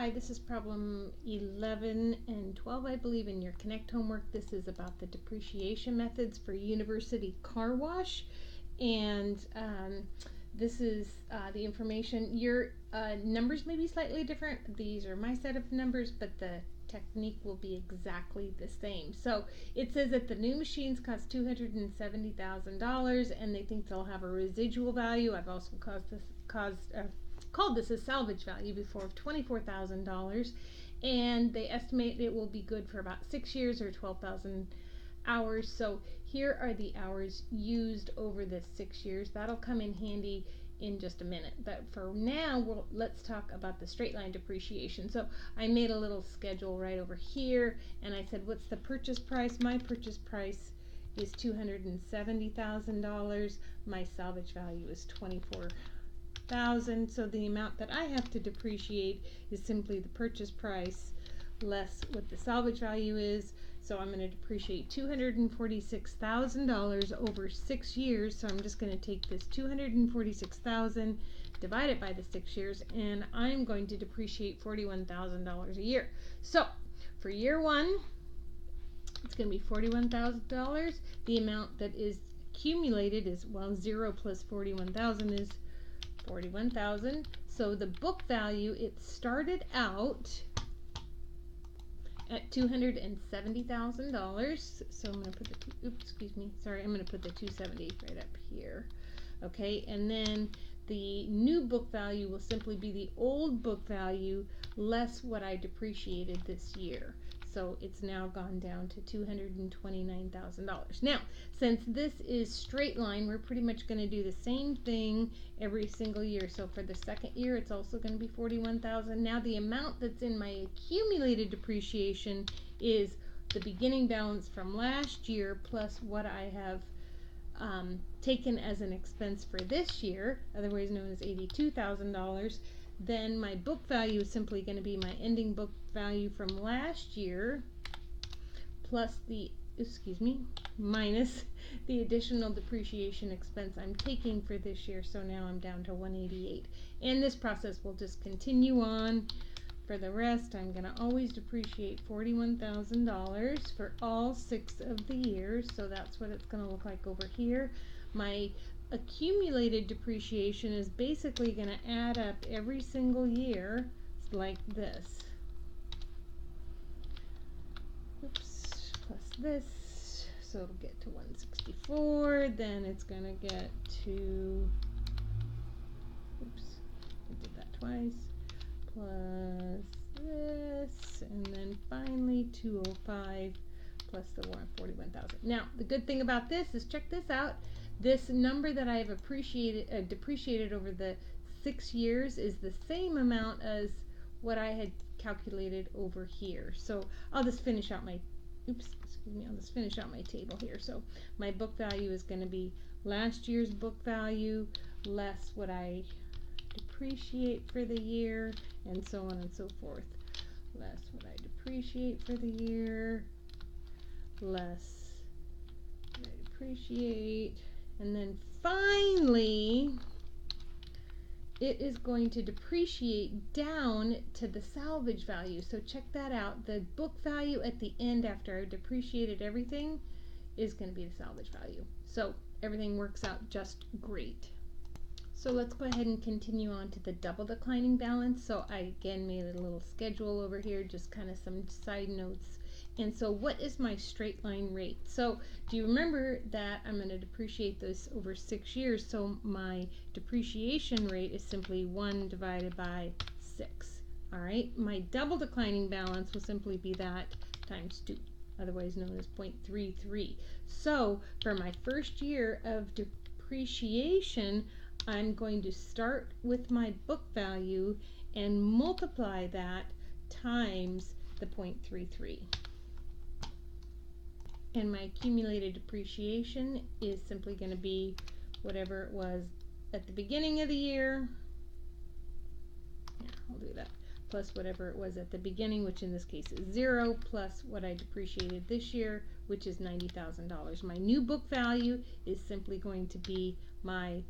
This is problem 11 and 12, I believe, in your Connect homework. This is about the depreciation methods for University Car Wash. And this is the information. Your numbers may be slightly different. These are my set of numbers, but the technique will be exactly the same. So it says that the new machines cost $270,000 and they think they'll have a residual value. I've also called this a salvage value before of $24,000, and they estimate it will be good for about 6 years or 12,000 hours. So here are the hours used over the 6 years. That'll come in handy in just a minute, but for now let's talk about the straight line depreciation. So I made a little schedule right over here, and I said, what's the purchase price? My purchase price is $270,000. My salvage value is $24,000. So the amount that I have to depreciate is simply the purchase price less what the salvage value is. So I'm going to depreciate $246,000 over 6 years. So I'm just going to take this $246,000, divide it by the 6 years, and I'm going to depreciate $41,000 a year. So for year one, it's going to be $41,000. The amount that is accumulated is, well, 0 plus 41,000 is 41,000. So the book value, it started out at $270,000. So I'm going to put the I'm going to put the 270 right up here. Okay, and then the new book value will simply be the old book value less what I depreciated this year. So it's now gone down to $229,000. Now, since this is straight line, we're pretty much going to do the same thing every single year. So for the second year, it's also going to be $41,000. Now the amount that's in my accumulated depreciation is the beginning balance from last year plus what I have taken as an expense for this year, otherwise known as $82,000. Then my book value is simply going to be my ending book value from last year plus minus the additional depreciation expense I'm taking for this year. So now I'm down to $188. And this process will just continue on for the rest. I'm going to always depreciate $41,000 for all 6 of the years. So that's what it's going to look like over here. My accumulated depreciation is basically going to add up every single year like this. Oops, plus this, so it'll get to 164, then it's going to get to, oops, I did that twice, plus this, and then finally 205 plus the 41,000. Now, the good thing about this is, check this out. This number that I have depreciated over the 6 years is the same amount as what I had calculated over here. So I'll just finish out my, I'll just finish out my table here. So my book value is going to be last year's book value less what I depreciate for the year, and so on and so forth. Less what I depreciate for the year, less what I depreciate. And then finally, it is going to depreciate down to the salvage value. So check that out. The book value at the end after I depreciated everything is going to be the salvage value. So everything works out just great. So let's go ahead and continue on to the double declining balance. So I again made a little schedule over here, just kind of some side notes. And so what is my straight line rate? So do you remember that I'm going to depreciate this over 6 years? So my depreciation rate is simply 1 divided by 6. All right, my double declining balance will simply be that times 2, otherwise known as 0.33. So for my first year of depreciation, I'm going to start with my book value and multiply that times the 0.33. And my accumulated depreciation is simply going to be whatever it was at the beginning of the year. Yeah, I'll do that. Plus whatever it was at the beginning, which in this case is 0, plus what I depreciated this year, which is $90,000. My new book value is simply going to be my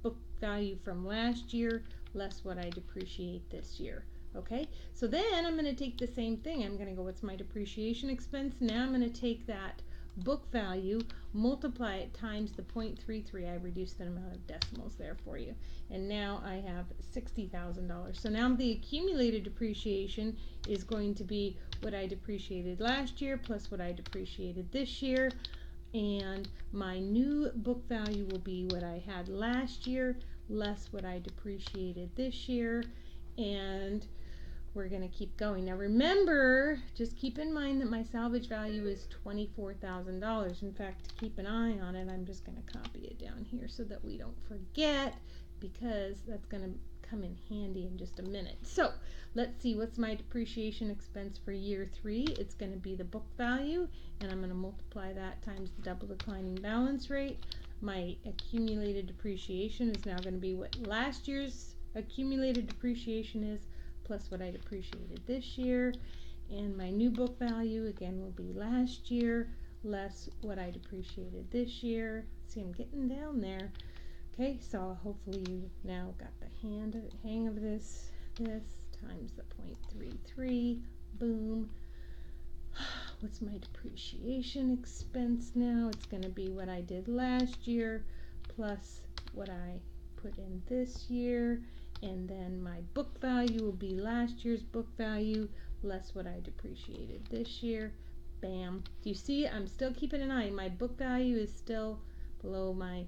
book value from last year less what I depreciate this year. Okay, so then I'm going to take the same thing. I'm going to go, what's my depreciation expense? Now I'm going to take that book value, multiply it times the 0.33. I reduced the amount of decimals there for you. And now I have $60,000. So now the accumulated depreciation is going to be what I depreciated last year plus what I depreciated this year. And my new book value will be what I had last year less what I depreciated this year. And we're going to keep going. Now remember, just keep in mind that my salvage value is $24,000. In fact, keep an eye on it. I'm just going to copy it down here so that we don't forget, because that's going to come in handy in just a minute. So let's see, what's my depreciation expense for year 3? It's going to be the book value, and I'm going to multiply that times the double declining balance rate. My accumulated depreciation is now going to be what last year's accumulated depreciation is plus what I depreciated this year. And my new book value again will be last year less what I depreciated this year. See, I'm getting down there. Okay, so hopefully you now got the hang of this. This times the 0.33, boom. What's my depreciation expense now? It's going to be what I did last year plus what I put in this year. And then my book value will be last year's book value less what I depreciated this year. Bam. Do you see? I'm still keeping an eye. My book value is still below my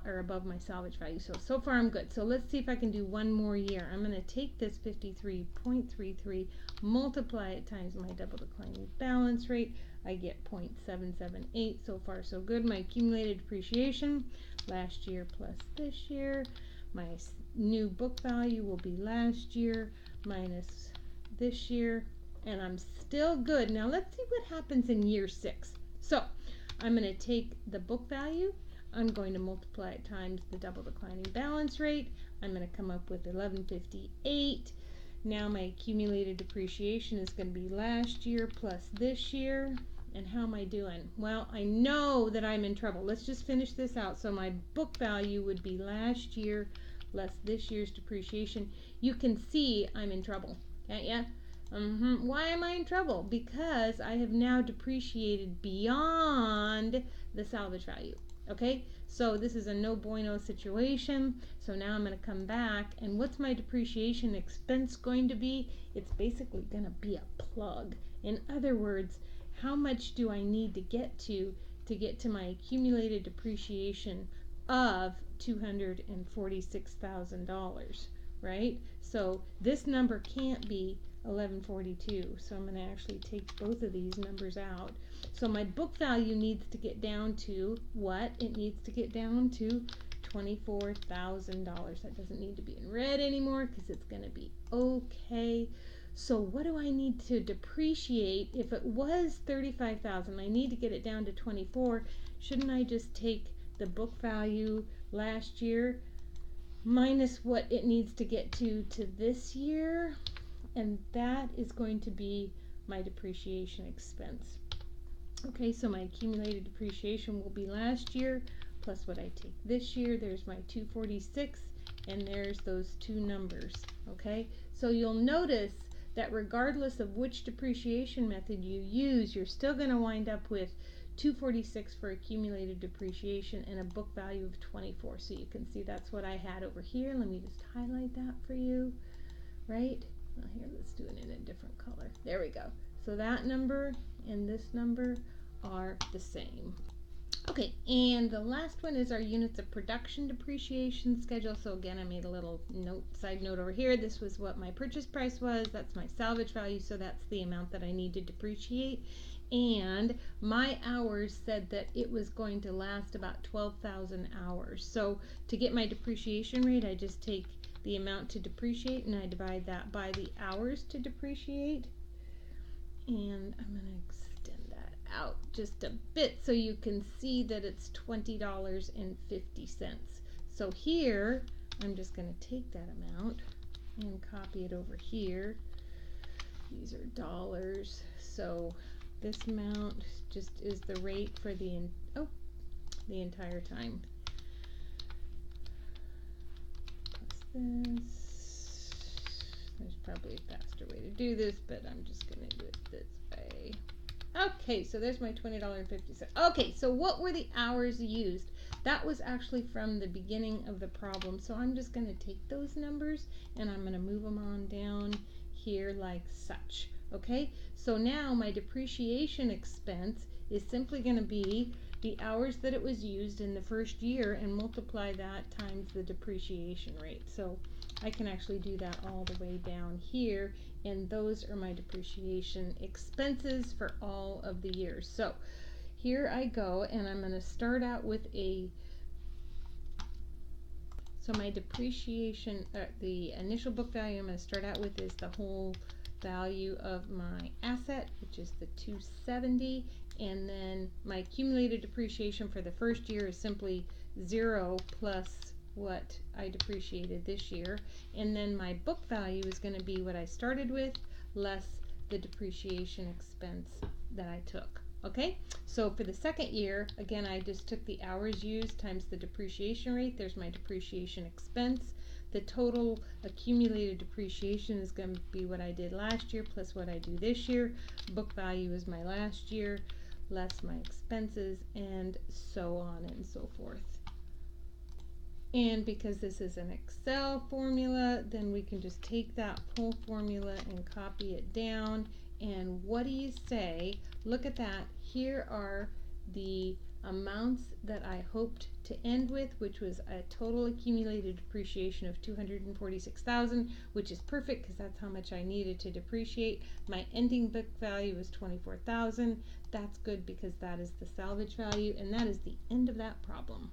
above my salvage value. So far I'm good. So let's see if I can do one more year. I'm going to take this 53.33, multiply it times my double declining balance rate. I get 0.778. So far so good. My accumulated depreciation last year plus this year. My new book value will be last year minus this year, and I'm still good. Now let's see what happens in year 6. So I'm going to take the book value, I'm going to multiply it times the double declining balance rate. I'm going to come up with 1158. Now my accumulated depreciation is going to be last year plus this year. And how am I doing? Well, I know that I'm in trouble. Let's just finish this out. So my book value would be last year less this year's depreciation. You can see I'm in trouble, can't ya? Why am I in trouble? Because I have now depreciated beyond the salvage value. Okay, so this is a no bueno situation. So now I'm going to come back, and what's my depreciation expense going to be? It's basically going to be a plug. In other words, how much do I need to get to my accumulated depreciation of $246,000, right? So this number can't be 1142. So I'm going to actually take both of these numbers out. So my book value needs to get down to what? It needs to get down to $24,000. That doesn't need to be in red anymore because it's going to be okay. So what do I need to depreciate? If it was $35,000, I need to get it down to 24. Shouldn't I just take the book value last year minus what it needs to get to this year? And that is going to be my depreciation expense. Okay, so my accumulated depreciation will be last year plus what I take this year. There's my 246, and there's those two numbers. Okay, so you'll notice that regardless of which depreciation method you use, you're still going to wind up with 246 for accumulated depreciation and a book value of 24. So you can see that's what I had over here. Let me just highlight that for you, right? Well, here, let's do it in a different color. There we go. So that number and this number are the same. Okay, and the last one is our units of production depreciation schedule. So again, I made a little side note over here. This was what my purchase price was. That's my salvage value, so that's the amount that I need to depreciate. And my hours said that it was going to last about 12,000 hours. So to get my depreciation rate, I just take the amount to depreciate and I divide that by the hours to depreciate. And I'm going to extend that out just a bit so you can see that it's $20.50. So here, I'm just going to take that amount and copy it over here. These are dollars. So this amount just is the rate for the entire time. Plus this, There's probably a faster way to do this, but I'm just going to do it this way. Okay, so there's my $20.50. Okay, so what were the hours used? That was actually from the beginning of the problem. So I'm just going to take those numbers and I'm going to move them on down here like such. Okay, so now my depreciation expense is simply going to be the hours that it was used in the first year and multiply that times the depreciation rate. So I can actually do that all the way down here, and those are my depreciation expenses for all of the years. So here I go, and I'm going to start out with so my depreciation, the initial book value I'm going to start out with is the whole value of my asset, which is the 270, and then my accumulated depreciation for the first year is simply 0 plus what I depreciated this year, and then my book value is going to be what I started with less the depreciation expense that I took. Okay, so for the second year, again, I just took the hours used times the depreciation rate. There's my depreciation expense. The total accumulated depreciation is going to be what I did last year plus what I do this year. Book value is my last year less my expenses, and so on and so forth. And because this is an Excel formula, then we can just take that whole formula and copy it down. And what do you say? Look at that. Here are the amounts that I hoped to end with, which was a total accumulated depreciation of $246,000, which is perfect because that's how much I needed to depreciate. My ending book value is $24,000. That's good because that is the salvage value, and that is the end of that problem.